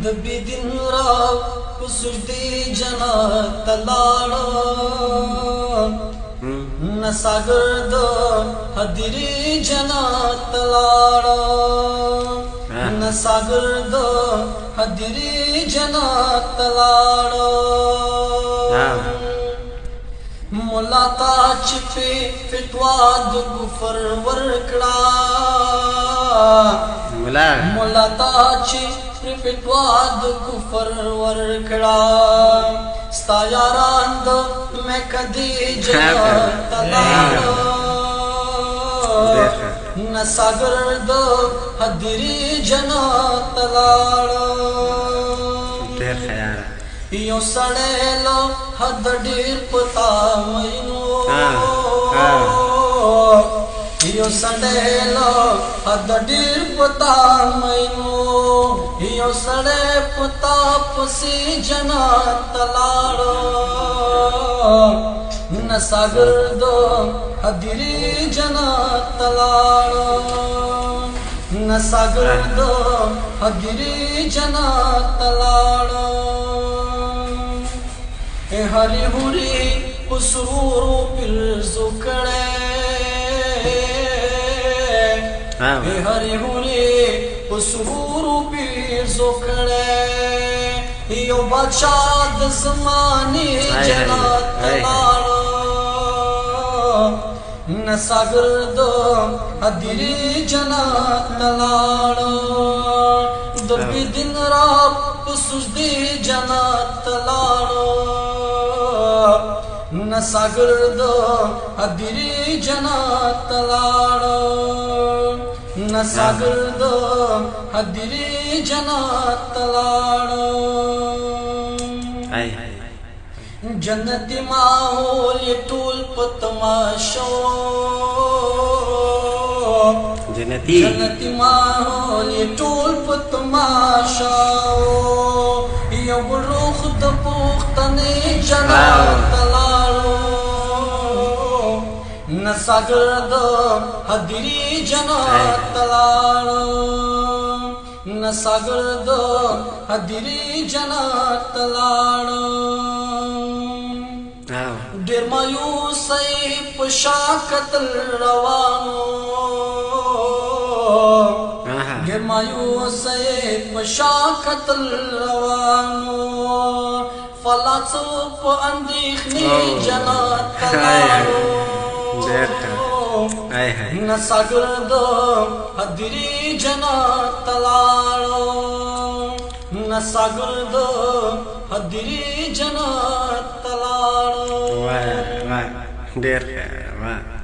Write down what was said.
د بيدین را پسجدي جنت تلاړو نساګر د حضري جنت تلاړو نساګر د حضري جنت تلاړو مولا تا چپی فتوا د کفر ورکړه مولا تا چپی فتوا د کفر ورکړه ستا یاران د مکدی جنت تلاړو نساګر د حضري جنت تلاړو ډېر خیال یو سړی له حد ډېر پتا مینو یو سړی له حد ډېر پتا مینو یو سړی پتا پسې جنت تلاړو نساګر د حضري جنت تلاړو نساګر د حضري جنت تلاړو هری هوري پسرورو پرزو کړه هری هوري پسرورو پرزو کړه یو بادشاہ د زمانه جنت تلاړو نساګر د حضري جنت تلاړو د بيدین را پسجدي جنت تلاړو نساګر د حضري جنت تلاړو نساګر د حضري جنت تلاړو جنتی ماحول یہ ټول پتماشو جنتی ماحول یہ ټول پتماشو یو روح د پختنې جنت تلاړو نساګر د حضري جنت تلاړو نساګر د حضري جنت تلاړو ډېر مایوسۍ په شا قتل روانو ډېر مایوسۍ په شا قتل روانو فلاڅ په اندېښنې جنت تلاړو نساګر د حضري جنت تلاړو نساګر د حضري جنت تلاړو ډېر ښه